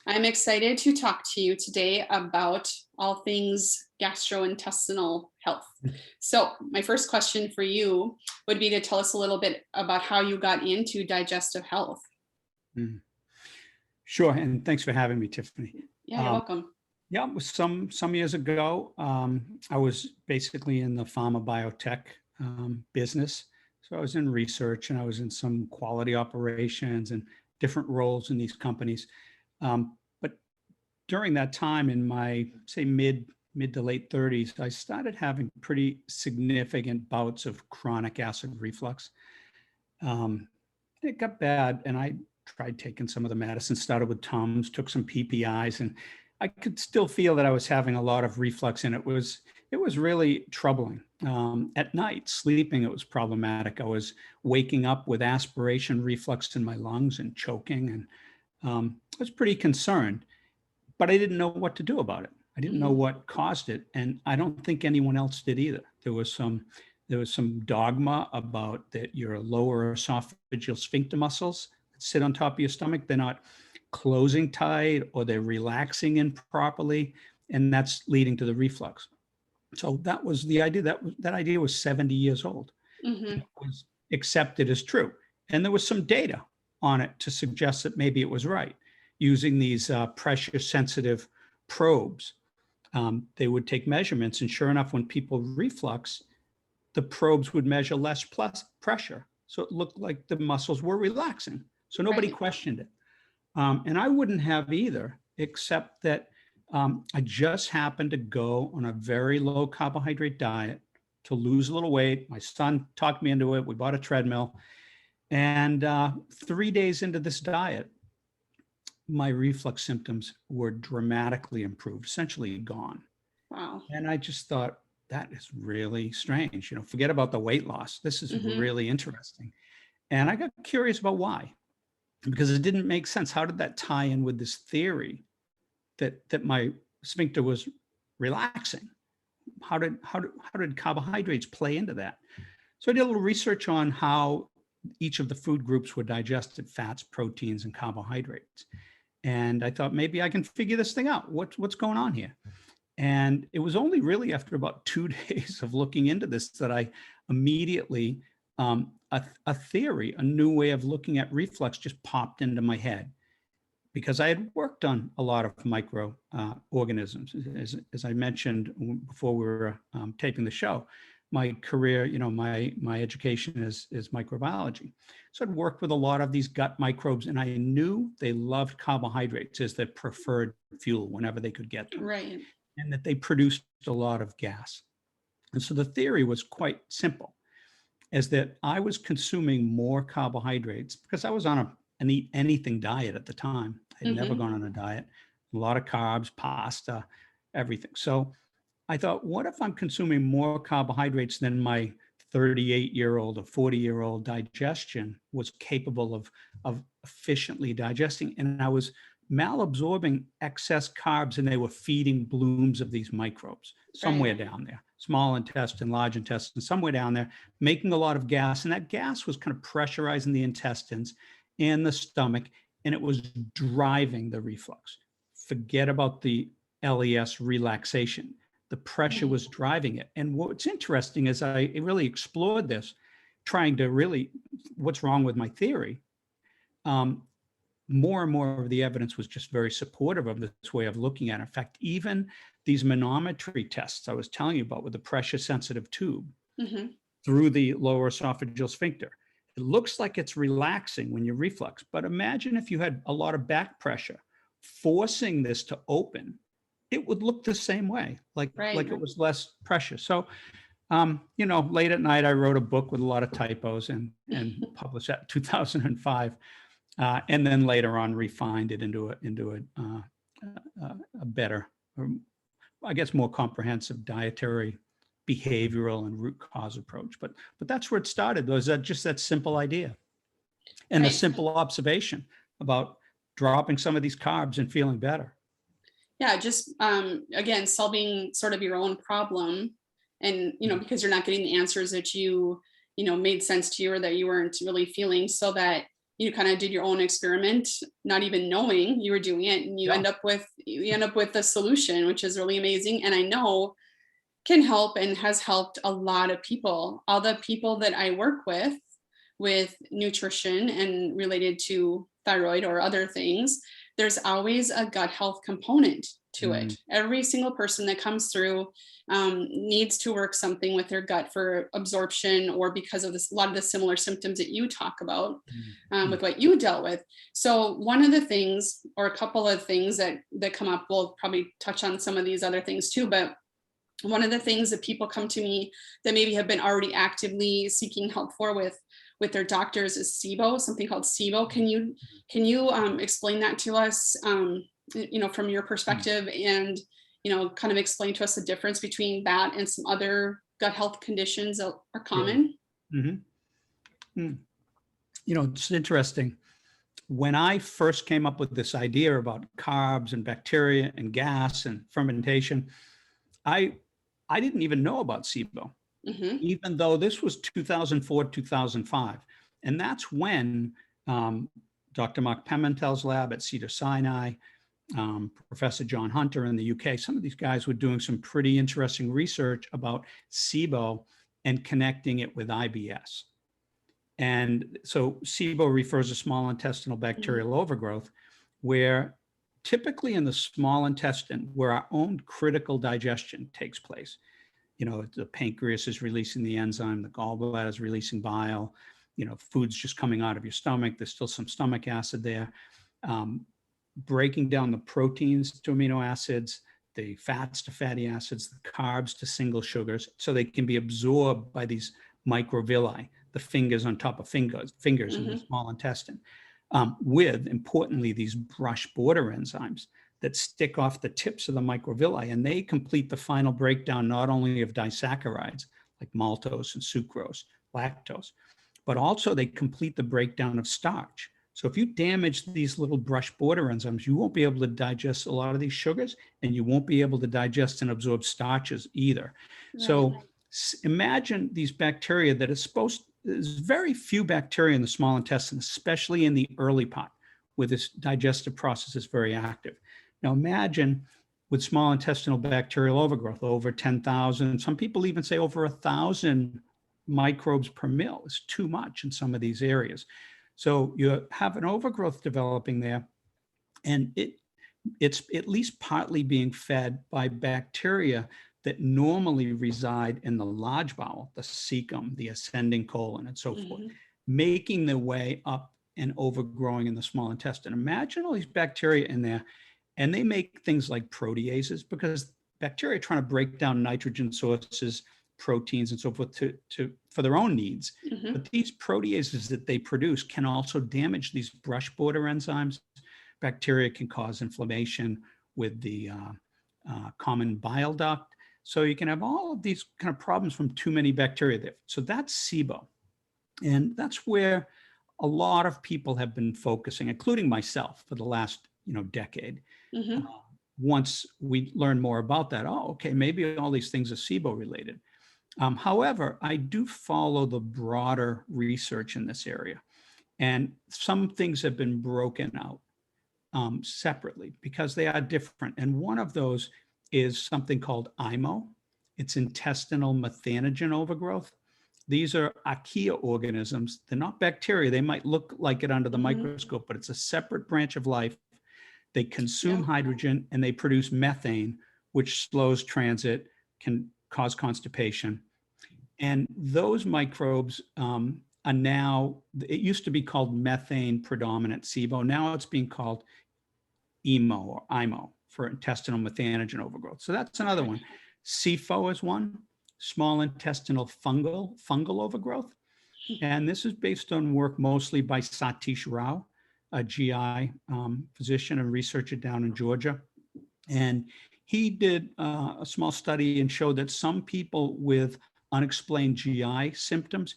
I'm excited to talk to you today about all things gastrointestinal health. So, my first question for you would be to tell us a little bit about how you got into digestive health. Mm. Sure, and thanks for having me, Tiffany. Yeah, you're Um, welcome. yeah, it was some years ago. I was basically in the pharma biotech business. So I was in research and I was in some quality operations and different roles in these companies. But during that time, in my say mid to late 30s, I started having pretty significant bouts of chronic acid reflux. Um, it got bad, and I tried taking some of the medicine, started with Tums, took some PPIs, and I could still feel that I was having a lot of reflux, and it was really troubling. At night, sleeping, it was problematic. I was waking up with aspiration reflux in my lungs and choking, and I was pretty concerned, but I didn't know what to do about it. I didn't know Mhm. what caused it, and I don't think anyone else did either. There was some dogma about that your lower esophageal sphincter muscles that sit on top of your stomach, they're not closing tight or they're relaxing improperly, and that's leading to the reflux. So that was the idea. That idea was 70 years old. Mhm. It was accepted as true, and there was some data on it to suggest that maybe it was right. Using these pressure sensitive probes, they would take measurements, and sure enough, when people reflux, the probes would measure less plus pressure. So it looked like the muscles were relaxing. So nobody Right. questioned it. And I wouldn't have either, except that I just happened to go on a very low carbohydrate diet to lose a little weight. My son talked me into it. We bought a treadmill. And 3 days into this diet, my reflux symptoms were dramatically improved, essentially gone. Wow. And I just thought, that is really strange. Forget about the weight loss. This is Mhm. really interesting. And I got curious about why, because it didn't make sense. How did that tie in with this theory that my sphincter was relaxing? How did carbohydrates play into that? So I did a little research on how each of the food groups were digested: fats, proteins, and carbohydrates. And I thought maybe I can figure this thing out. What's going on here? And it was only really after about 2 days of looking into this that I immediately, a theory, a new way of looking at reflux just popped into my head, because I had worked on a lot of micro organisms. As I mentioned before we were taping the show, my career, my education is microbiology. So I'd worked with a lot of these gut microbes, and I knew they loved carbohydrates as their preferred fuel whenever they could get them, Right. and that they produced a lot of gas. And so the theory was quite simple, is that I was consuming more carbohydrates because I was on an eat anything diet at the time. I had never Mhm. gone on a diet, a lot of carbs, pasta, everything. So I thought, what if I'm consuming more carbohydrates than my 38-year-old or 40-year-old digestion was capable of efficiently digesting? And I was malabsorbing excess carbs, and they were feeding blooms of these microbes somewhere Right. down there, small intestine, large intestine, somewhere down there, making a lot of gas. And that gas was kind of pressurizing the intestines and the stomach, and it was driving the reflux. Forget about the LES relaxation. The pressure Mhm. was driving it. And what's interesting is I really explored this, trying to really, what's wrong with my theory? Um, More and more of the evidence was just very supportive of this way of looking at it. In fact, even these manometry tests I was telling you about with the pressure sensitive tube Mhm. through the lower esophageal sphincter, it looks like it's relaxing when you reflux. But imagine if you had a lot of back pressure forcing this to open, it would look the same way, like Right. it was less pressure. So late at night, I wrote a book with a lot of typos and published that in 2005, and then later on refined it into a better, I guess, more comprehensive dietary, behavioral, and root cause approach. But that's where it started. Was that just that simple idea and the Right. simple observation about dropping some of these carbs and feeling better. Yeah, just again, solving sort of your own problem, and Mhm. because you're not getting the answers that made sense to you or that you weren't really feeling, so that you kind of did your own experiment, not even knowing you were doing it, and you Yeah. end up with a solution, which is really amazing. And I know can help and has helped a lot of people. All the people that I work with nutrition and related to thyroid or other things, there's always a gut health component to it. Mm, Every single person that comes through needs to work something with their gut for absorption, or because of this, a lot of the similar symptoms that you talk about mm, mm. with what you dealt with. So one of the things, or a couple of things that come up, we'll probably touch on some of these other things too, but one of the things that people come to me that maybe have been already actively seeking help for with their doctors is Sibo, something called Sibo. Can you explain that to us, from your perspective, and kind of explain to us the difference between that and some other gut health conditions that are Sure. common? Mhm. Mm. It's interesting. When I first came up with this idea about carbs and bacteria and gas and fermentation, I I didn't even know about SIBO, Hmm. even though this was 2004, 2005. And that's when um, Dr. Mark Pimentel's lab at Cedars-Sinai, Professor John Hunter in the UK, some of these guys were doing some pretty interesting research about SIBO and connecting it with IBS. And so SIBO refers to small intestinal bacterial overgrowth, where typically in the small intestine, where our own critical digestion takes place. The pancreas is releasing the enzyme, the gallbladder is releasing bile, food's just coming out of your stomach. There's still some stomach acid there. Breaking down the proteins to amino acids, the fats to fatty acids, the carbs to single sugars, so they can be absorbed by these microvilli, the fingers on top of fingers in the Hmm. small intestine, with, importantly, these brush border enzymes that stick off the tips of the microvilli, and they complete the final breakdown not only of disaccharides like maltose and sucrose, lactose, but also they complete the breakdown of starch. So if you damage these little brush border enzymes, you won't be able to digest a lot of these sugars, and you won't be able to digest and absorb starches either. Right. So imagine these bacteria that is there's very few bacteria in the small intestine, especially in the early part, where this digestive process is very active. Now imagine with small intestinal bacterial overgrowth, over 10,000, some people even say over 1,000 microbes per mil is too much in some of these areas. So you have an overgrowth developing there, and it's at least partly being fed by bacteria that normally reside in the large bowel, the cecum, the ascending colon, and so forth, Hmm. making their way up and overgrowing in the small intestine. Imagine all these bacteria in there, and they make things like proteases, because bacteria are trying to break down nitrogen sources, proteins, and so forth for their own needs. Hmm. But these proteases that they produce can also damage these brush border enzymes. Bacteria can cause inflammation with the common bile duct. So you can have all of these kind of problems from too many bacteria there. So that's SIBO. And that's where a lot of people have been focusing, including myself, for the last decade. Uh, Hmm. Once we learn more about that, okay, maybe all these things are SIBO related. However, I do follow the broader research in this area, and some things have been broken out separately because they are different. And one of those is something called IMO. It's intestinal methanogen overgrowth. These are archaea organisms. They're not bacteria. They might look like it under the Hmm. microscope, but it's a separate branch of life. They Yeah. consume hydrogen and they produce methane, which slows transit, can cause constipation. And those microbes are now, it used to be called methane predominant SIBO. Now it's being called EMO or IMO for intestinal methanogen overgrowth. So that's another Okay. one. CIFO is one, small intestinal fungal overgrowth. And this is based on work mostly by Satish Rao, a GI physician and researcher down in Georgia. And he did a small study and showed that some people with unexplained GI symptoms,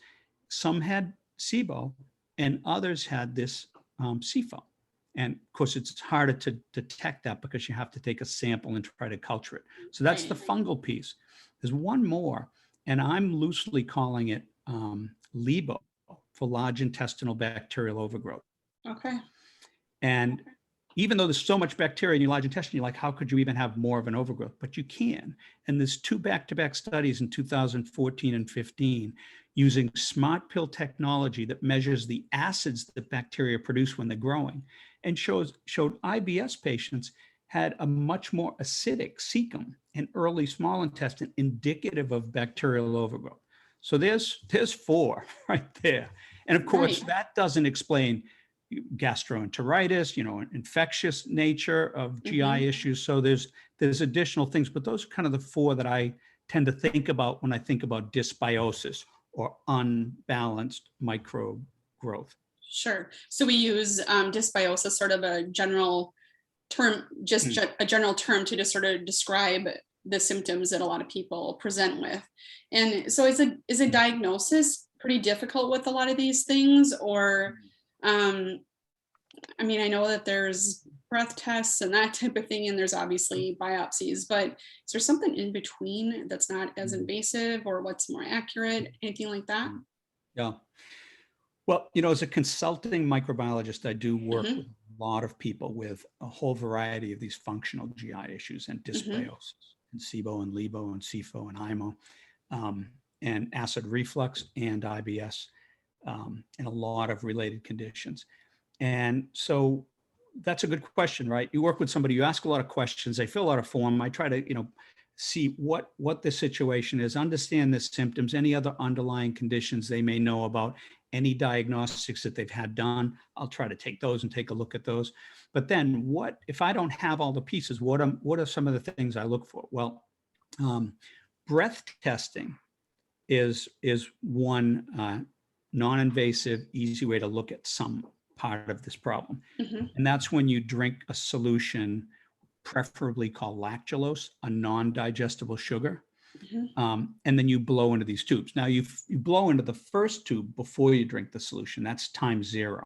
some had SIBO and others had this CIFO. And of course, it's harder to detect that because you have to take a sample and try to culture it. So that's the Right. fungal piece. There's one more, and I'm loosely calling it LIBO, for large intestinal bacterial overgrowth. Okay. And even though there's so much bacteria in your large intestine, you're like, how could you even have more of an overgrowth? But you can. And there's 2 back-to-back studies in 2014 and 15 using smart pill technology that measures the acids that bacteria produce when they're growing, and showed IBS patients had a much more acidic cecum and early small intestine, indicative of bacterial overgrowth. So there's 4 right there. And of course, Right. that doesn't explain gastroenteritis, infectious nature of GI issues. So there's additional things, but those are kind of the 4 that I tend to think about when I think about dysbiosis or unbalanced microbe growth. Sure. So we use dysbiosis, sort of a general term, just a general term to just sort of describe the symptoms that a lot of people present with. And so is a diagnosis pretty difficult with a lot of these things, or I mean, I know that there's breath tests and that type of thing, and there's obviously biopsies, but is there something in between that's not as invasive, or what's more accurate, anything like that? Yeah. Well, as a consulting microbiologist, I do work with a lot of people with a whole variety of these functional GI issues and dysbiosis, and Sibo and Libo and SIFO and IMO, and acid reflux and IBS, and a lot of related conditions. And so that's a good question, right? You work with somebody, you ask a lot of questions, they fill out a form. I try to, see what the situation is, understand the symptoms, any other underlying conditions they may know about, any diagnostics that they've had done. I'll try to take those and take a look at those. But then if I don't have all the pieces, what are some of the things I look for? Well, breath testing is one non-invasive, easy way to look at some part of this problem. And that's when you drink a solution, preferably called lactulose, a non-digestible sugar. And then you blow into these tubes. Now you blow into the first tube before you drink the solution. That's time 0.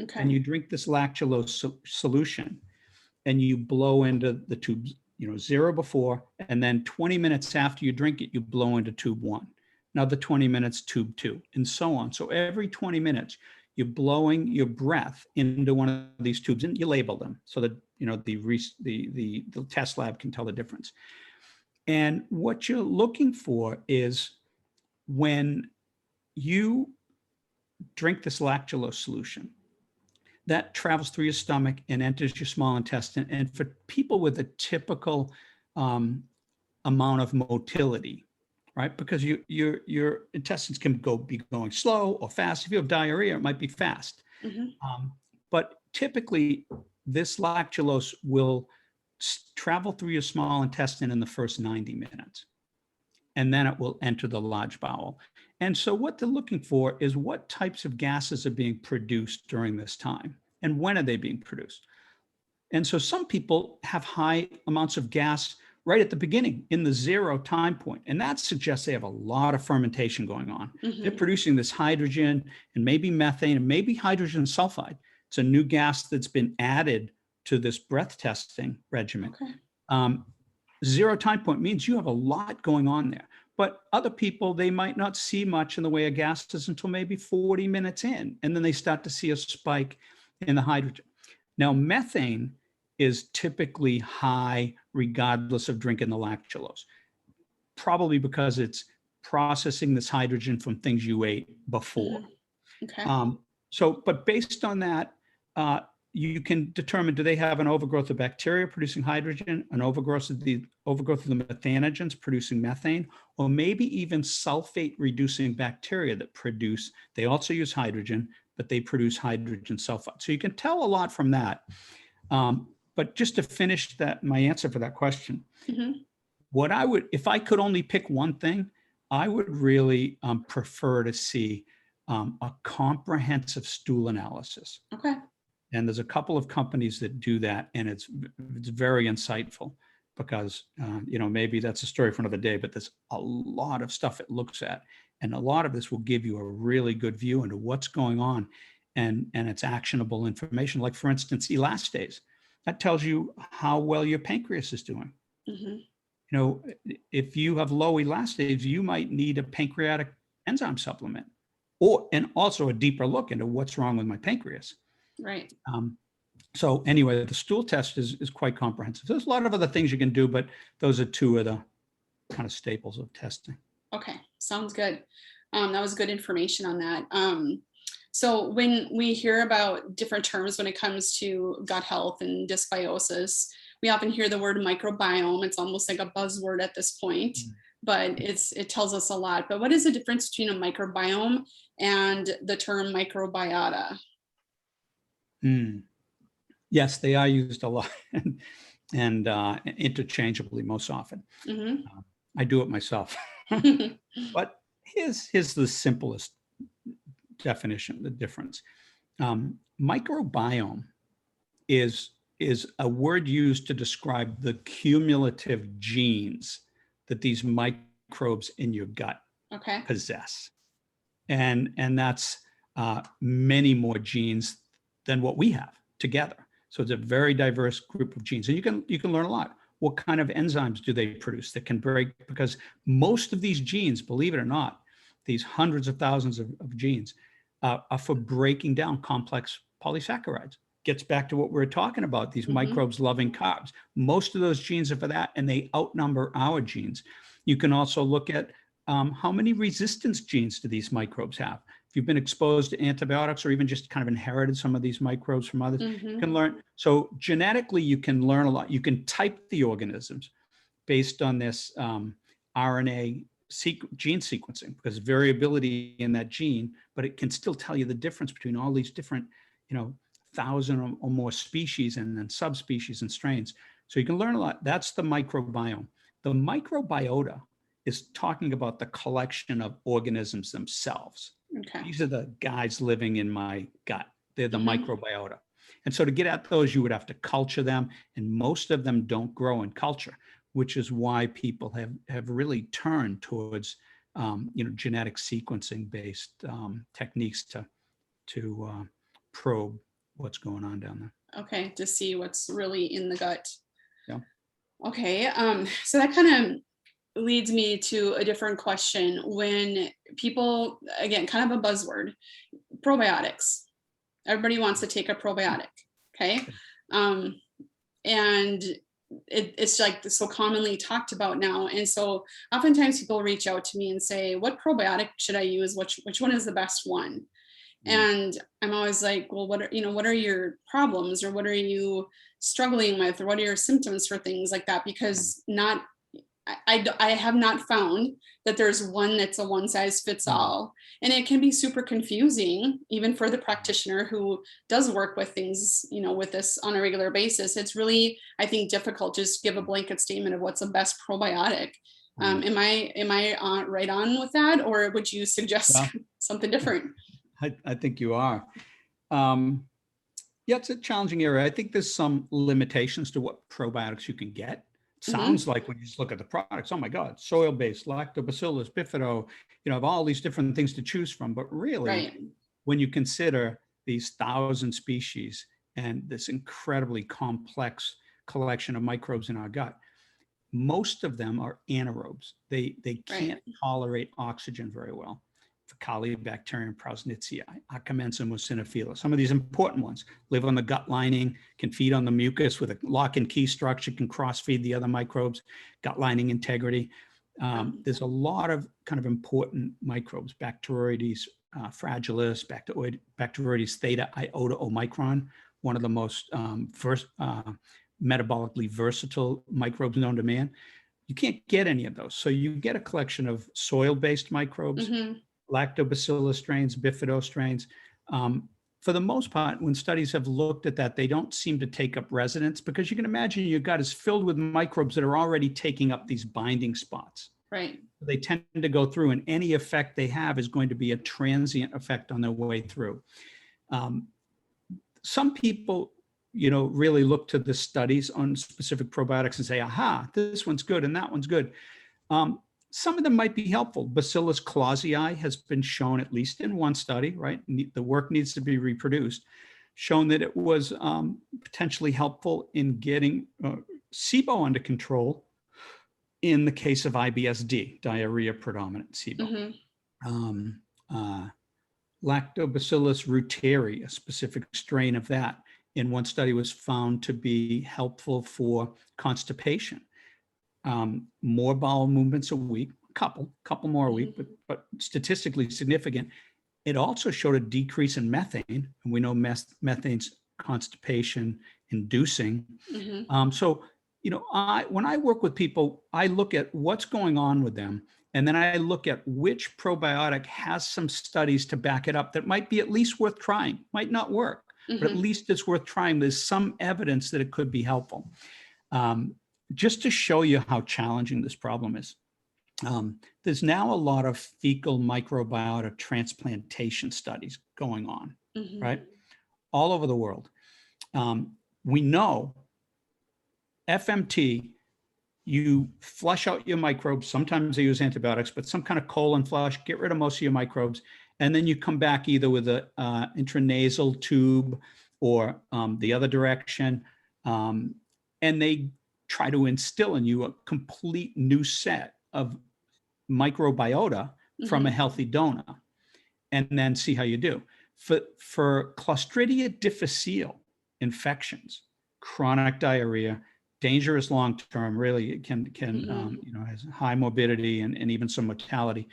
Okay. And you drink this lactulose solution and you blow into the tubes, 0 before, and then 20 minutes after you drink it, you blow into tube 1. Another 20 minutes, tube 2, and so on. So every 20 minutes, you're blowing your breath into one of these tubes, and you label them so that the test lab can tell the difference. And what you're looking for is when you drink this lactulose solution, that travels through your stomach and enters your small intestine. And for people with a typical amount of motility, right? Because your intestines can be going slow or fast. If you have diarrhea, it might be fast. But typically, this lactulose will travel through your small intestine in the first 90 minutes. And then it will enter the large bowel. And so what they're looking for is what types of gases are being produced during this time, and when are they being produced? And so some people have high amounts of gas right at the beginning in the 0 time point. And that suggests they have a lot of fermentation going on. They're producing this hydrogen and maybe methane and maybe hydrogen sulfide. It's a new gas that's been added to this breath testing regimen. Okay. 0 time point means you have a lot going on there. But other people, they might not see much in the way of gases until maybe 40 minutes in, and then they start to see a spike in the hydrogen. Now, methane is typically high regardless of drinking the lactulose, probably because it's processing this hydrogen from things you ate before. Okay. But based on that, you can determine, do they have an overgrowth of bacteria producing hydrogen, an overgrowth of the methanogens producing methane, or maybe even sulfate reducing bacteria that they also use hydrogen, but they produce hydrogen sulfide. So you can tell a lot from that. But just to finish my answer for that question, if I could only pick one thing, I would really prefer to see a comprehensive stool analysis. Okay. And there's a couple of companies that do that, and it's very insightful because, maybe that's a story for another day, but there's a lot of stuff it looks at. And a lot of this will give you a really good view into what's going on, and it's actionable information. Like, for instance, elastase. That tells you how well your pancreas is doing. If you have low elastase, you might need a pancreatic enzyme supplement, and also a deeper look into what's wrong with my pancreas. Right. So anyway, the stool test is quite comprehensive. There's a lot of other things you can do, but those are two of the kind of staples of testing. Okay, sounds good. That was good information on that. So when we hear about different terms when it comes to gut health and dysbiosis, we often hear the word microbiome. It's almost like a buzzword at this point, but it tells us a lot. But what is the difference between a microbiome and the term microbiota? Yes, they are used a lot and interchangeably most often. I do it myself. But here's the simplest definition, the difference. Microbiome is a word used to describe the cumulative genes that these microbes in your gut possess. And that's many more genes than what we have together. So it's a very diverse group of genes. And you can learn a lot. What kind of enzymes do they produce that can break? Because most of these genes, believe it or not, these hundreds of thousands of genes are for breaking down complex polysaccharides. Gets back to what we were talking about, these microbes loving carbs. Most of those genes are for that, and they outnumber our genes. You can also look at how many resistance genes do these microbes have? If you've been exposed to antibiotics or even just kind of inherited some of these microbes from others, you can learn. So genetically, you can learn a lot. You can type the organisms based on this RNA gene sequencing, because variability in that gene, but it can still tell you the difference between all these different, 1,000 or more species and then subspecies and strains. So you can learn a lot. That's the microbiome. The microbiota is talking about the collection of organisms themselves. Okay. These are the guys living in my gut. They're the microbiota. And so to get at those, you would have to culture them, and most of them don't grow in culture, which is why people have really turned towards genetic sequencing based techniques to probe what's going on down there. Okay, to see what's really in the gut. Yeah. Okay, so that kind of leads me to a different question. When people, again, kind of a buzzword, probiotics. Everybody wants to take a probiotic, okay? And it's like so commonly talked about now. And so oftentimes people reach out to me and say, what probiotic should I use? Which one is the best one? And I'm always like, well, what are your problems, or what are you struggling with, or what are your symptoms for things like that? Because I have not found that there's one that's a one size fits all. And it can be super confusing, even for the practitioner who does work with things, with this on a regular basis. It's really, I think, difficult to just give a blanket statement of what's the best probiotic. Am I right on with that, or would you suggest something different? I think you are. Yeah, it's a challenging area. I think there's some limitations to what probiotics you can get. Sounds like when you just look at the products, oh my God, soil-based, lactobacillus, bifido, have all these different things to choose from. But really, when you consider these 1,000 species and this incredibly complex collection of microbes in our gut, most of them are anaerobes. They can't tolerate oxygen very well. Fecalibacterium prausnitzii, Akkermansia muciniphila. Some of these important ones live on the gut lining, can feed on the mucus with a lock and key structure, can cross-feed the other microbes, gut lining integrity. There's a lot of kind of important microbes, Bacteroides fragilis, Bacteroides theta iota omicron, one of the most metabolically versatile microbes known to man. You can't get any of those. So you get a collection of soil-based microbes, lactobacillus strains, bifido strains. For the most part, when studies have looked at that, they don't seem to take up residence, because you can imagine your gut is filled with microbes that are already taking up these binding spots. Right. They tend to go through, and any effect they have is going to be a transient effect on their way through. Some people, really look to the studies on specific probiotics and say, aha, this one's good and that one's good. Some of them might be helpful. Bacillus clausii has been shown, at least in one study, right? The work needs to be reproduced, shown that it was potentially helpful in getting Sibo under control in the case of IBS-D, diarrhea predominant Sibo. Lactobacillus reuteri, a specific strain of that, in one study was found to be helpful for constipation. More bowel movements a week, couple more a week, but statistically significant. It also showed a decrease in methane, and we know methane's constipation inducing. So, when I work with people, I look at what's going on with them, and then I look at which probiotic has some studies to back it up that might be at least worth trying. Might not work, but at least it's worth trying. There's some evidence that it could be helpful. Just to show you how challenging this problem is. There's now a lot of fecal microbiota transplantation studies going on, right? All over the world. We know FMT, you flush out your microbes. Sometimes they use antibiotics, but some kind of colon flush, get rid of most of your microbes. And then you come back either with an intranasal tube or the other direction. And they try to instill in you a complete new set of microbiota from a healthy donor, and then see how you do. For Clostridia difficile infections, chronic diarrhea, dangerous long-term, really it can has high morbidity and even some mortality,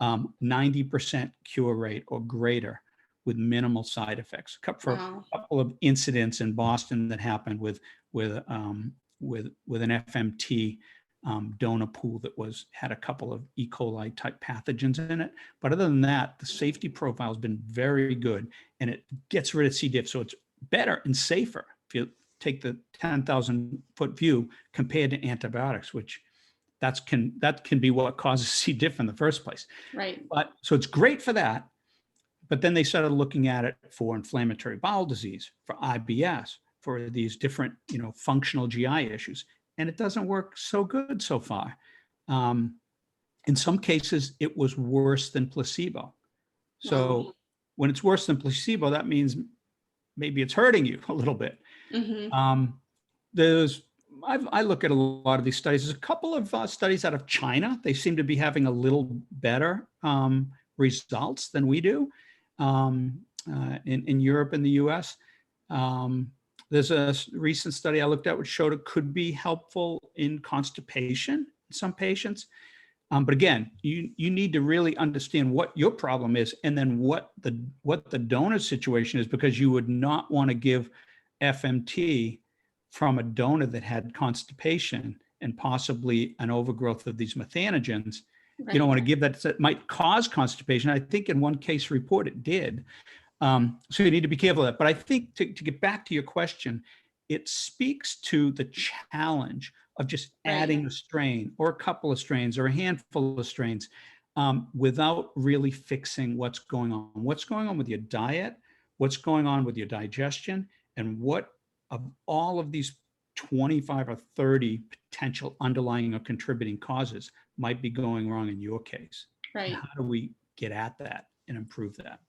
90% cure rate or greater with minimal side effects. For a couple of incidents in Boston that happened with an FMT donor pool that had a couple of E. coli type pathogens in it. But other than that, the safety profile has been very good, and it gets rid of C. diff. So it's better and safer if you take the 10,000 foot view compared to antibiotics, which that can be what causes C. diff in the first place. Right. But so it's great for that. But then they started looking at it for inflammatory bowel disease, for IBS, for these different, functional GI issues. And it doesn't work so good so far. In some cases, it was worse than placebo. So when it's worse than placebo, that means maybe it's hurting you a little bit. I look at a lot of these studies. There's a couple of studies out of China. They seem to be having a little better results than we do in Europe and the US. There's a recent study I looked at which showed it could be helpful in constipation in some patients. But again, you need to really understand what your problem is and then what the donor situation is, because you would not want to give FMT from a donor that had constipation and possibly an overgrowth of these methanogens. Right. You don't want to give that might cause constipation. I think in one case report it did. So you need to be careful of that. But I think to get back to your question, it speaks to the challenge of just adding a strain or a couple of strains or a handful of strains without really fixing what's going on. What's going on with your diet, what's going on with your digestion, and what of all of these 25 or 30 potential underlying or contributing causes might be going wrong in your case. Right. And how do we get at that and improve that?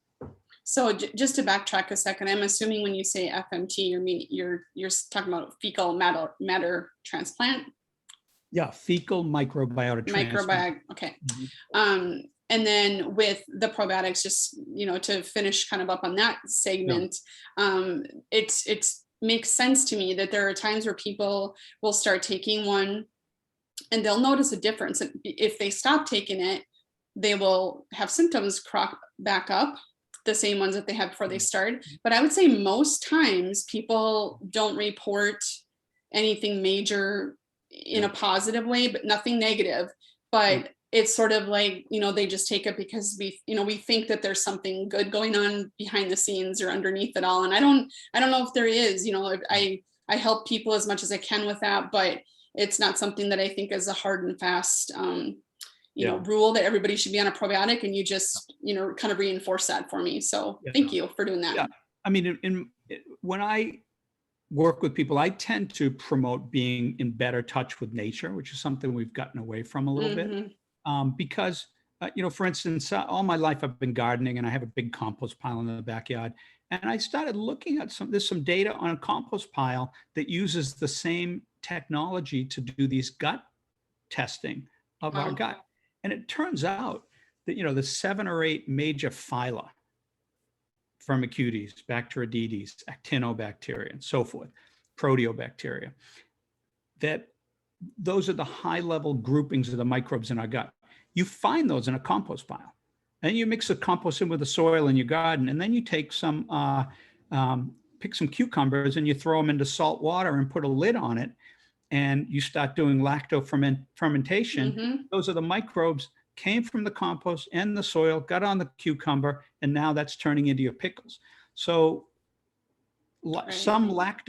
So just to backtrack a second, I'm assuming when you say FMT, you're talking about fecal matter transplant. Yeah, fecal microbiota transplant. Okay. And then with the probiotics, just to finish kind of up on that segment, it makes sense to me that there are times where people will start taking one, and they'll notice a difference. If they stop taking it, they will have symptoms crop back up, the same ones that they had before they start. But I would say most times people don't report anything major in a positive way, but nothing negative. But it's sort of like, they just take it because we think that there's something good going on behind the scenes or underneath it all. And I don't know if there is. I help people as much as I can with that, but it's not something that I think is a hard and fast rule that everybody should be on a probiotic, and you just, kind of reinforce that for me. So thank you for doing that. Yeah. I mean, when I work with people, I tend to promote being in better touch with nature, which is something we've gotten away from a little bit. Because, for instance, all my life I've been gardening, and I have a big compost pile in the backyard. And I started looking at there's some data on a compost pile that uses the same technology to do these gut testing of our gut. And it turns out that, the 7 or 8 major phyla Firmicutes, Bacteroidetes, Actinobacteria, and so forth, Proteobacteria. Those are the high-level groupings of the microbes in our gut. You find those in a compost pile. And you mix the compost in with the soil in your garden, and then you take some, pick some cucumbers and you throw them into salt water and put a lid on it, and you start doing fermentation. Those are the microbes, came from the compost and the soil, got on the cucumber, and now that's turning into your pickles. So some live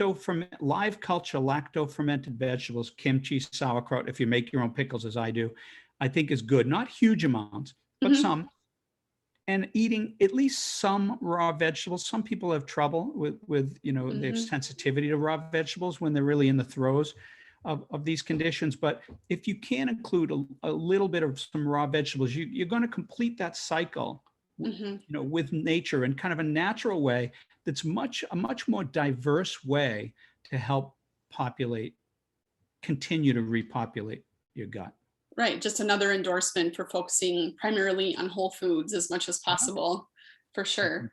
culture lacto-fermented vegetables, kimchi, sauerkraut, if you make your own pickles as I do, I think is good. Not huge amounts, but some. And eating at least some raw vegetables. Some people have trouble with they have sensitivity to raw vegetables when they're really in the throes of these conditions. But if you can include a little bit of some raw vegetables, you're going to complete that cycle, with nature in kind of a natural way. That's a much more diverse way to help continue to repopulate your gut. Right. Just another endorsement for focusing primarily on whole foods as much as possible, for sure.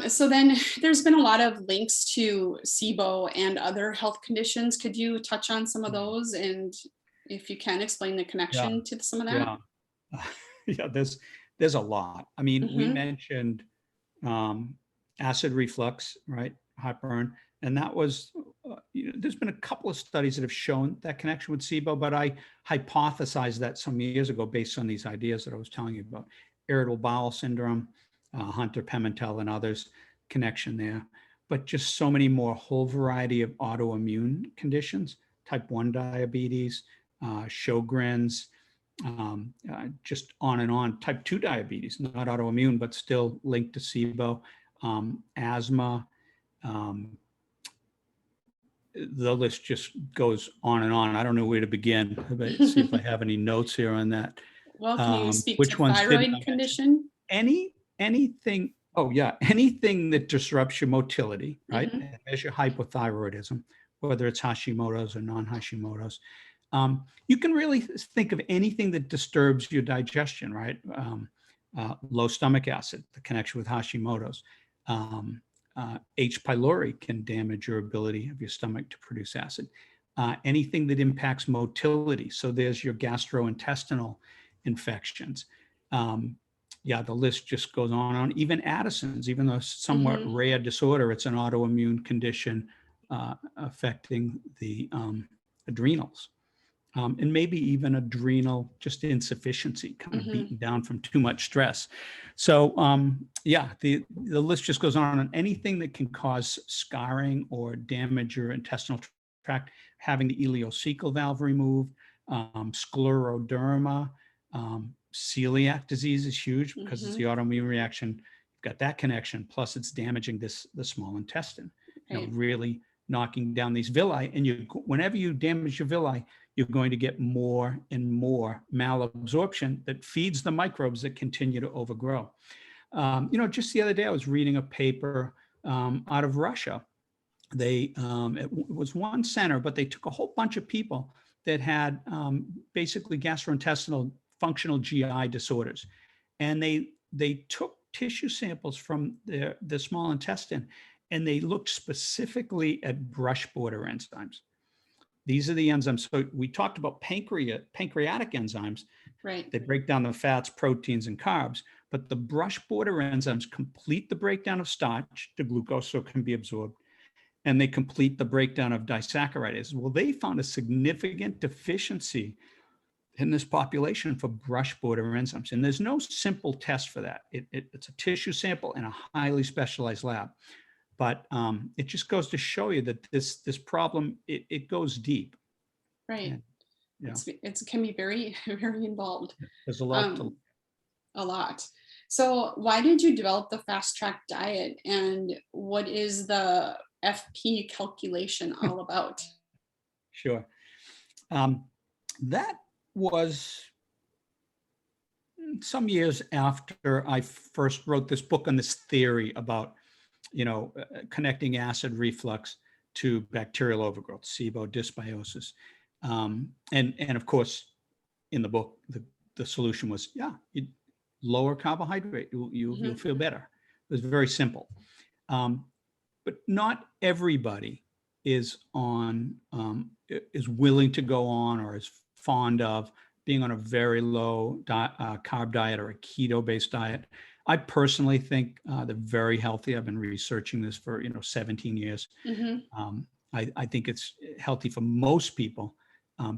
So then there's been a lot of links to Sibo and other health conditions. Could you touch on some of those? And if you can, explain the connection to some of that? Yeah, there's a lot. I mean, we mentioned acid reflux, right? Heartburn. And that was, there's been a couple of studies that have shown that connection with Sibo, but I hypothesized that some years ago based on these ideas that I was telling you about. Irritable bowel syndrome, Hunter, Pimentel, and others, connection there. But just so many more, whole variety of autoimmune conditions, type 1 diabetes, Sjogren's, just on and on. Type 2 diabetes, not autoimmune, but still linked to Sibo, asthma, the list just goes on and on. I don't know where to begin, but see if I have any notes here on that. Well, can you speak to thyroid condition? Anything. Oh yeah, anything that disrupts your motility, right? As your hypothyroidism, whether it's Hashimoto's or non-Hashimoto's. You can really think of anything that disturbs your digestion, right? Low stomach acid, the connection with Hashimoto's. H. pylori can damage your ability of your stomach to produce acid. Anything that impacts motility. So there's your gastrointestinal infections. The list just goes on and on. Even Addison's, even though somewhat rare disorder, it's an autoimmune condition affecting the adrenals. And maybe even adrenal just insufficiency, kind of beaten down from too much stress. So the list just goes on anything that can cause scarring or damage your intestinal tract, having the ileocecal valve removed, scleroderma, celiac disease is huge because it's the autoimmune reaction. You've got that connection, plus it's damaging the small intestine, really knocking down these villi. And whenever you damage your villi, you're going to get more and more malabsorption that feeds the microbes that continue to overgrow. Just the other day, I was reading a paper out of Russia. It was one center, but they took a whole bunch of people that had basically gastrointestinal functional GI disorders. And they took tissue samples from the small intestine, and they looked specifically at brush border enzymes. These are the enzymes. So we talked about pancreatic enzymes. Right. They break down the fats, proteins, and carbs, but the brush border enzymes complete the breakdown of starch to glucose so it can be absorbed, and they complete the breakdown of disaccharides. Well, they found a significant deficiency in this population for brush border enzymes, and there's no simple test for that. It's a tissue sample in a highly specialized lab. But it just goes to show you that this problem, it goes deep. Right. It can be very, very involved. There's a lot to. A lot. So why did you develop the Fast Tract Diet, and what is the FP calculation all about? Sure. That was some years after I first wrote this book on this theory about connecting acid reflux to bacterial overgrowth, Sibo dysbiosis. And of course, in the book, the solution was, you lower carbohydrate, you'll feel better. was very simple. But not everybody is is willing to go on or is fond of being on a very low carb diet or a keto-based diet. I personally think they're very healthy. I've been researching this for 17 years. Mm-hmm. I think it's healthy for most people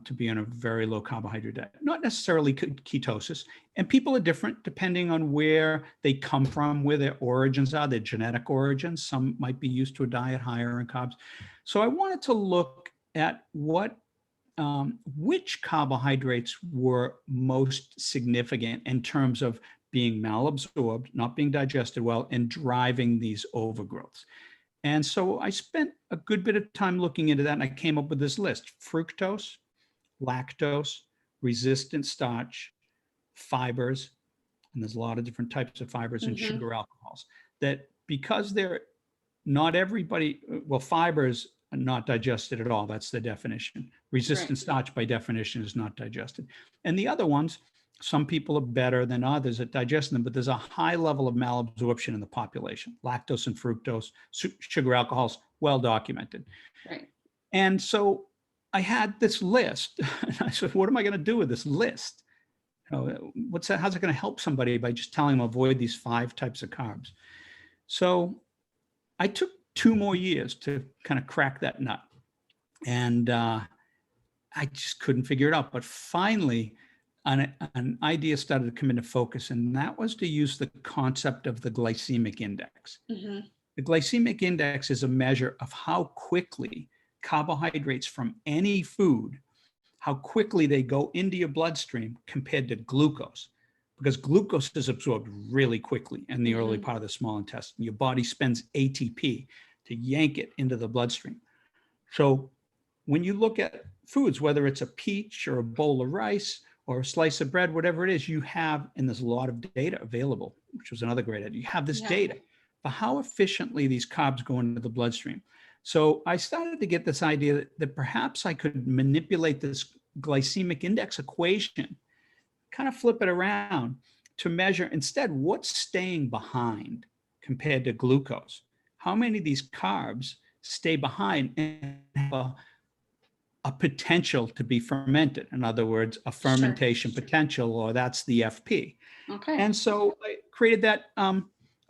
to be on a very low carbohydrate diet, not necessarily ketosis. And people are different depending on where they come from, where their origins are, their genetic origins. Some might be used to a diet higher in carbs. So I wanted to look at which carbohydrates were most significant in terms of being malabsorbed, not being digested well, and driving these overgrowths. And so I spent a good bit of time looking into that, and I came up with this list: fructose, lactose, resistant starch, fibers, and there's a lot of different types of fibers, and Mm-hmm. sugar alcohols, that because they're not everybody, well, fibers are not digested at all. That's the definition. Resistant Right. starch by definition is not digested. And the other ones, some people are better than others at digesting them, but there's a high level of malabsorption in the population. Lactose and fructose, sugar alcohols, well documented. Right. And so I had this list, and I said, what am I going to do with this list? What's that? How's it going to help somebody by just telling them avoid these 5 types of carbs? So I took 2 more years to kind of crack that nut. And I just couldn't figure it out. But finally, an idea started to come into focus, and that was to use the concept of the glycemic index. Mm-hmm. The glycemic index is a measure of how quickly carbohydrates from any food, how quickly they go into your bloodstream compared to glucose, because glucose is absorbed really quickly in the early part of the small intestine. Your body spends ATP to yank it into the bloodstream. So when you look at foods, whether it's a peach or a bowl of rice or a slice of bread, whatever it is, you have, and there's a lot of data available, which was another great idea. You have this data for how efficiently these carbs go into the bloodstream. So I started to get this idea that perhaps I could manipulate this glycemic index equation, kind of flip it around to measure instead what's staying behind compared to glucose. How many of these carbs stay behind and have a potential to be fermented? In other words, a fermentation potential, or that's the FP. Okay. And so I created that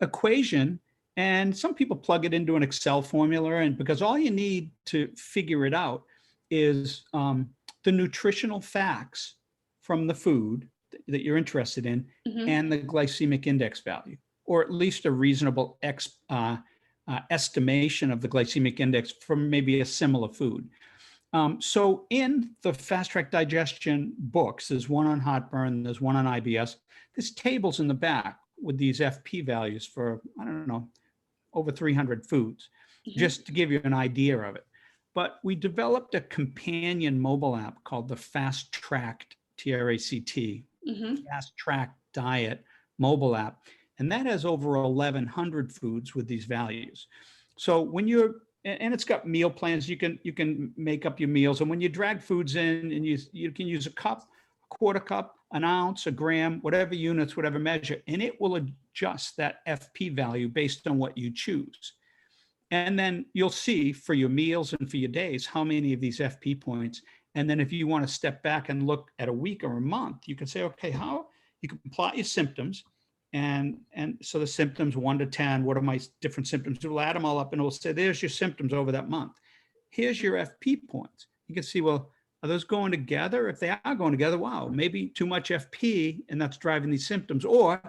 equation, and some people plug it into an Excel formula, and because all you need to figure it out is the nutritional facts from the food that you're interested in, Mm-hmm. and the glycemic index value, or at least a reasonable estimation of the glycemic index from maybe a similar food. So in the Fast Tract Digestion books, there's one on heartburn, there's one on IBS. There's tables in the back with these FP values for, I don't know, over 300 foods, just to give you an idea of it. But we developed a companion mobile app called the Fast Tract, TRACT, Fast Tract Diet mobile app. And that has over 1,100 foods with these values. So when you're, and it's got meal plans, you can make up your meals. And when you drag foods in, and you can use a cup, a quarter cup, an ounce, a gram, whatever units, whatever measure, and it will adjust that FP value based on what you choose. And then you'll see for your meals and for your days, how many of these FP points. And then if you want to step back and look at a week or a month, you can say, okay, how you can plot your symptoms. And so the symptoms 1 to 10, what are my different symptoms? We'll add them all up and we'll say, there's your symptoms over that month. Here's your FP points. You can see, well, are those going together? If they are going together, wow, maybe too much FP and that's driving these symptoms. Or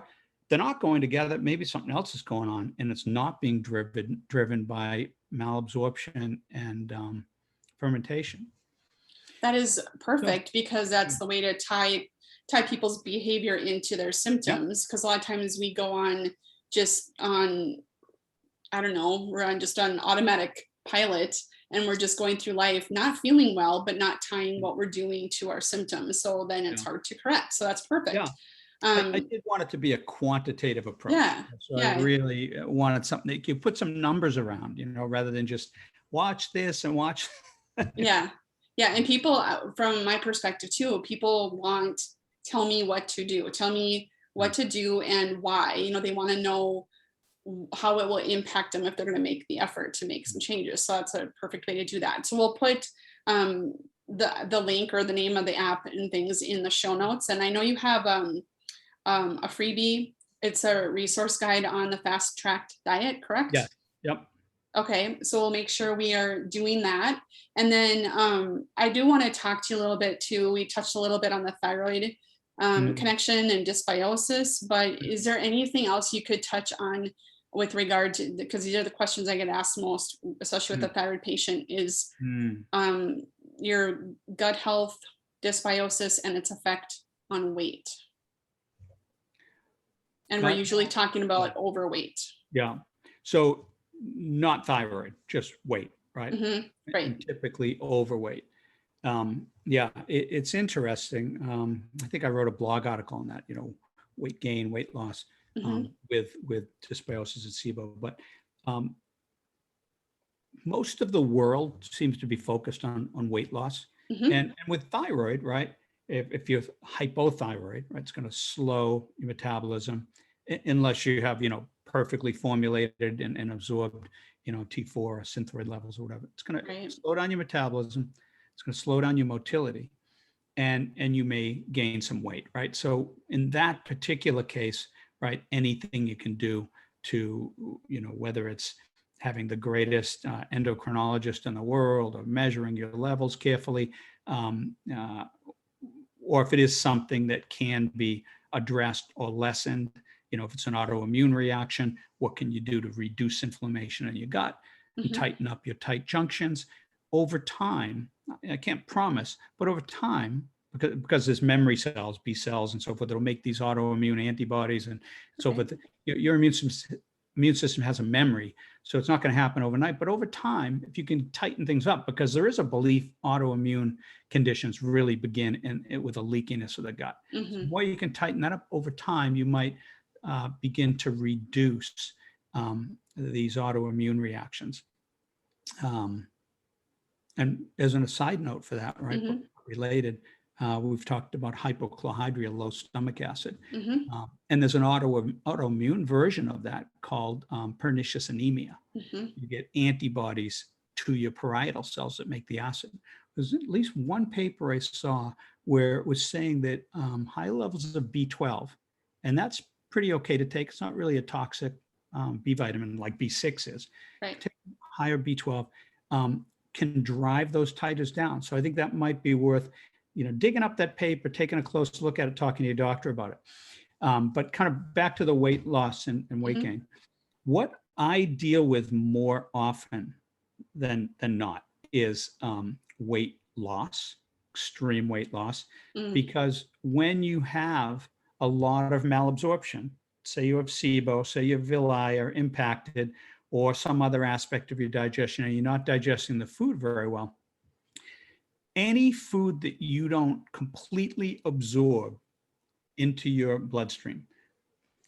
they're not going together, maybe something else is going on and it's not being driven by malabsorption and fermentation. That is perfect, because that's the way to tie people's behavior into their symptoms. Because a lot of times we go on just on, I don't know, we're on just on automatic pilot, and we're just going through life not feeling well, but not tying what we're doing to our symptoms. So then it's hard to correct. So that's perfect. Yeah. I did want it to be a quantitative approach. Yeah. So I really wanted something that you put some numbers around, rather than just watch this and watch. Yeah. And people, from my perspective too, people tell me what to do, tell me what to do and why. They want to know how it will impact them if they're going to make the effort to make some changes. So that's a perfect way to do that. So we'll put the link or the name of the app and things in the show notes. And I know you have a freebie. It's a resource guide on the Fast Tract Diet, correct? Yeah. Yep. Okay, so we'll make sure we are doing that. And then I do want to talk to you a little bit too. We touched a little bit on the thyroid connection and dysbiosis, but is there anything else you could touch on with regard to, because these are the questions I get asked most, especially with the thyroid patient, is your gut health, dysbiosis, and its effect on weight. And we're usually talking about overweight. Yeah. So not thyroid, just weight, right? Right. And typically overweight. Yeah, it's interesting. I think I wrote a blog article on that, weight gain, weight loss with dysbiosis and Sibo. But most of the world seems to be focused on weight loss. And with thyroid, right? If you're hypothyroid, right, it's going to slow your metabolism unless you have, perfectly formulated and absorbed, T4 or synthroid levels or whatever. It's going to slow down your metabolism. It's going to slow down your motility, and you may gain some weight, right? So in that particular case, right, anything you can do to, whether it's having the greatest endocrinologist in the world or measuring your levels carefully, or if it is something that can be addressed or lessened, if it's an autoimmune reaction, what can you do to reduce inflammation in your gut and tighten up your tight junctions? Over time, I can't promise, but over time, because there's memory cells, B cells and so forth, that'll make these autoimmune antibodies and so forth. Your immune system has a memory, so it's not going to happen overnight. But over time, if you can tighten things up, because there is a belief autoimmune conditions really begin with a leakiness of the gut. So the more you can tighten that up over time, you might begin to reduce these autoimmune reactions. And as an aside note for that, right, but related, we've talked about hypochlorhydria, low stomach acid. And there's an autoimmune version of that called pernicious anemia. You get antibodies to your parietal cells that make the acid. There's at least one paper I saw where it was saying that high levels of B12, and that's pretty okay to take. It's not really a toxic B vitamin like B6 is. Right. Higher B12 can drive those titers down. So I think that might be worth, digging up that paper, taking a close look at it, talking to your doctor about it. But kind of back to the weight loss and weight gain. What I deal with more often than not is weight loss, extreme weight loss, because when you have a lot of malabsorption, say you have Sibo, say your villi are impacted, or some other aspect of your digestion, and you're not digesting the food very well, any food that you don't completely absorb into your bloodstream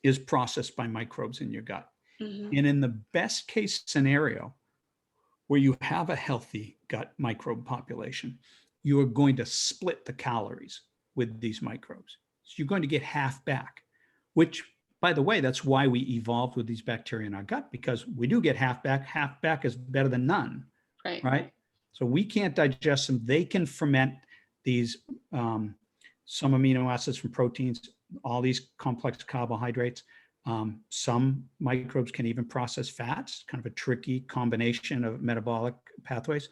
is processed by microbes in your gut. And in the best case scenario, where you have a healthy gut microbe population, you are going to split the calories with these microbes. So you're going to get half back, which, by the way, that's why we evolved with these bacteria in our gut, because we do get half back. Half back is better than none, right? So we can't digest them. They can ferment these, some amino acids from proteins, all these complex carbohydrates. Some microbes can even process fats, kind of a tricky combination of metabolic pathways,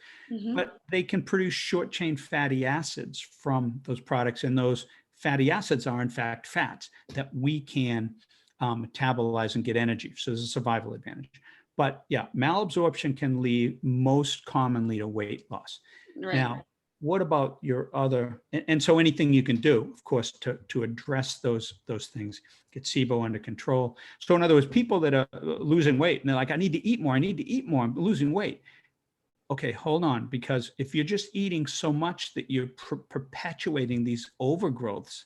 but they can produce short chain fatty acids from those products. And those fatty acids are in fact fats that we can metabolize and get energy. So there's a survival advantage. But yeah, malabsorption can lead most commonly to weight loss. Now, what about your other, and so anything you can do, of course, to address those things, get Sibo under control. So in other words, people that are losing weight and they're like, I need to eat more, I'm losing weight. Okay, hold on, because if you're just eating so much that you're perpetuating these overgrowths,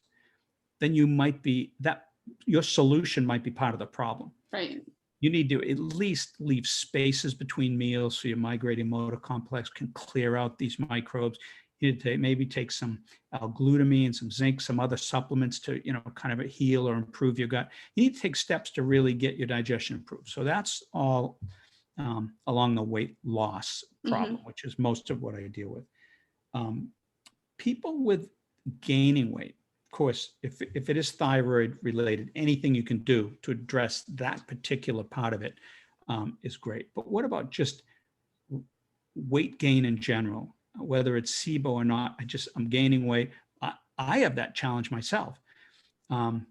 then you might be, that your solution might be part of the problem. Right. You need to at least leave spaces between meals so your migrating motor complex can clear out these microbes. You need to maybe take some L-glutamine, some zinc, some other supplements to, kind of heal or improve your gut. You need to take steps to really get your digestion improved. So that's all along the weight loss problem, which is most of what I deal with. People with gaining weight, of course, if it is thyroid related, anything you can do to address that particular part of it is great. But what about just weight gain in general, whether it's Sibo or not? I'm gaining weight. I have that challenge myself. In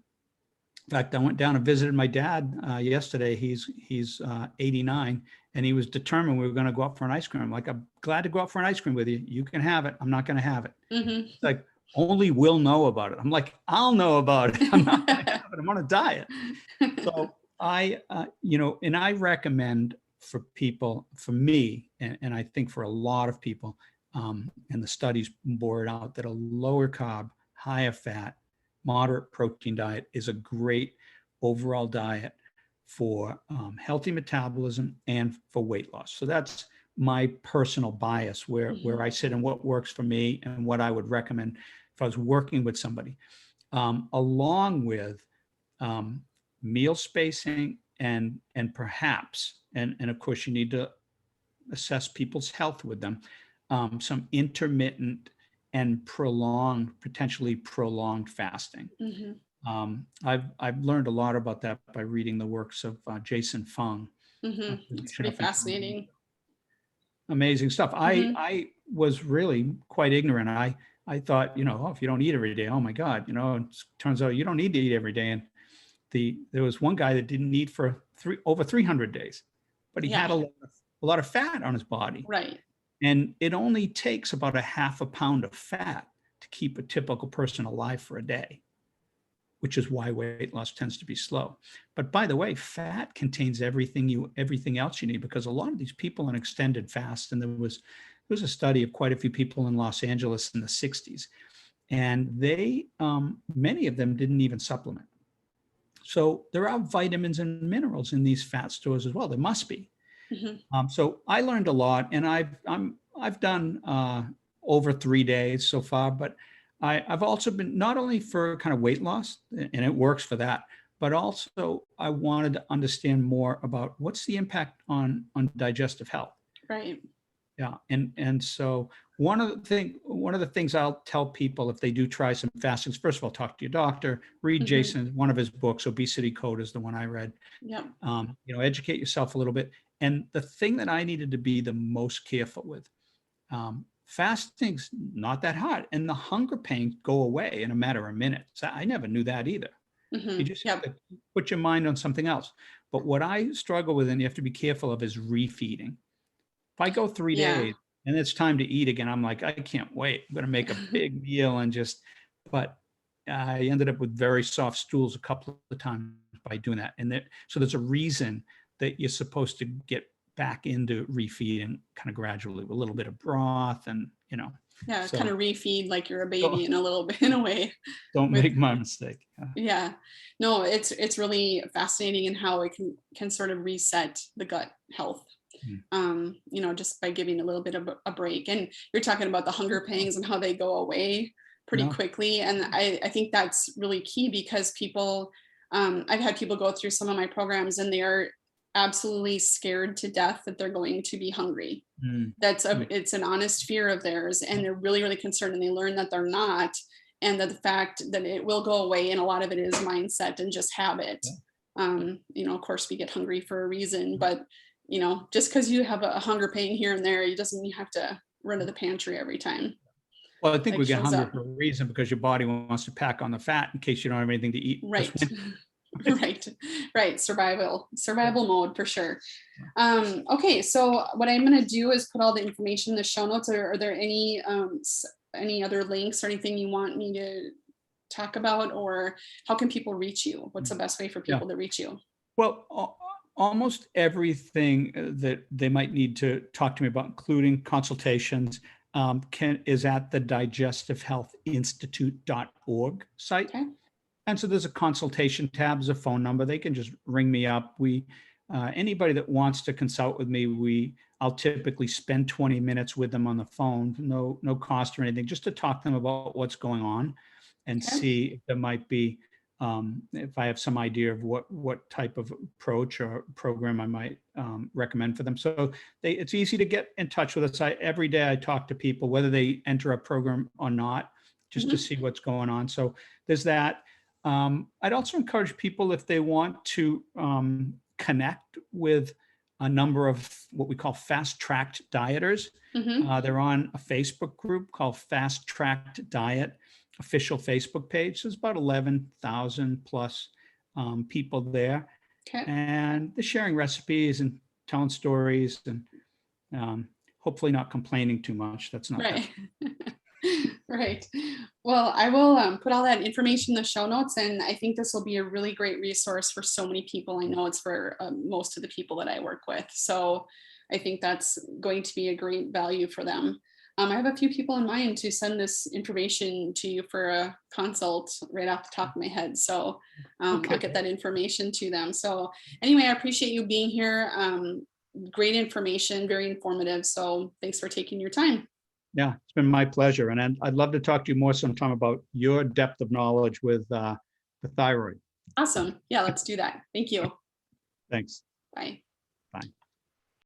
fact, I went down and visited my dad yesterday. He's 89, and he was determined we were going to go out for an ice cream. I'm like, I'm glad to go out for an ice cream with you. You can have it. I'm not going to have it. It's like, only we'll know about it. I'm like, I'll know about it. I'm not going to have it. I'm on a diet. So and I recommend for people, for me, and I think for a lot of people, and the studies bore it out, that a lower carb, higher fat, moderate protein diet is a great overall diet for healthy metabolism and for weight loss. So that's my personal bias where I sit and what works for me and what I would recommend if I was working with somebody, along with meal spacing and perhaps, and of course you need to assess people's health with them, some intermittent and potentially prolonged fasting. I've learned a lot about that by reading the works of Jason Fung. It's pretty fascinating. Amazing stuff. I was really quite ignorant. I thought, if you don't eat every day, oh my God, it turns out you don't need to eat every day. And there was one guy that didn't eat for over 300 days, but he had a lot of fat on his body. Right. And it only takes about a half a pound of fat to keep a typical person alive for a day, which is why weight loss tends to be slow. But by the way, fat contains everything else you need, because a lot of these people on extended fast, and there was a study of quite a few people in Los Angeles in the 60s, and they, many of them didn't even supplement. So there are vitamins and minerals in these fat stores as well. There must be. So I learned a lot, and I've done over 3 days so far, but I've also been, not only for kind of weight loss, and it works for that, but also I wanted to understand more about what's the impact on digestive health. Right. Yeah, and so one of the things I'll tell people if they do try some fastings, first of all, talk to your doctor, read Jason, one of his books, Obesity Code is the one I read. Yep. Educate yourself a little bit. And the thing that I needed to be the most careful with, fasting's not that hard, and the hunger pains go away in a matter of minutes. I never knew that either. You just have to put your mind on something else. But what I struggle with, and you have to be careful of, is refeeding. If I go 3 days and it's time to eat again, I'm like, I can't wait. I'm going to make a big meal but I ended up with very soft stools a couple of times by doing that. And so there's a reason that you're supposed to get back into refeeding kind of gradually with a little bit of broth and, so, kind of refeed like you're a baby in a little bit, in a way. Don't make my mistake. Yeah. No, it's really fascinating in how it can sort of reset the gut health. Just by giving a little bit of a break. And you're talking about the hunger pangs and how they go away pretty quickly. And I think that's really key, because people, I've had people go through some of my programs and they are absolutely scared to death that they're going to be hungry. It's an honest fear of theirs, and they're really, really concerned, and they learn that they're not, and that the fact that it will go away, and a lot of it is mindset and just habit. Of course we get hungry for a reason, but just because you have a hunger pain here and there, it doesn't mean you have to run to the pantry every time. Well, I think we get hungry for a reason, because your body wants to pack on the fat in case you don't have anything to eat. Right. Right. Survival mode for sure. Okay. So what I'm going to do is put all the information in the show notes. Are there any other links or anything you want me to talk about, or how can people reach you? What's the best way for people to reach you? Well, almost everything that they might need to talk to me about, including consultations, is at the digestivehealthinstitute.org site. Okay. And so there's a consultation tab, there's a phone number. They can just ring me up. anybody that wants to consult with me, I'll typically spend 20 minutes with them on the phone, no cost or anything, just to talk to them about what's going on and Okay. see if there might be, if I have some idea of what type of approach or program I might recommend for them. So it's easy to get in touch with us. Every day I talk to people, whether they enter a program or not, just to see what's going on. So there's that. I'd also encourage people, if they want to connect with a number of what we call Fast Tract Dieters. They're on a Facebook group called Fast Tract Diet, official Facebook page. There's about 11,000 plus people there. Okay. And they're sharing recipes and telling stories and hopefully not complaining too much. That's not right. Right. Well, I will put all that information in the show notes, and I think this will be a really great resource for so many people. I know it's for most of the people that I work with. So I think that's going to be a great value for them. I have a few people in mind to send this information to you for a consult right off the top of my head. So I'll get that information to them. So anyway, I appreciate you being here. Great information, very informative. So thanks for taking your time. Yeah, it's been my pleasure. And I'd love to talk to you more sometime about your depth of knowledge with the thyroid. Awesome. Yeah, let's do that. Thank you. Thanks. Bye.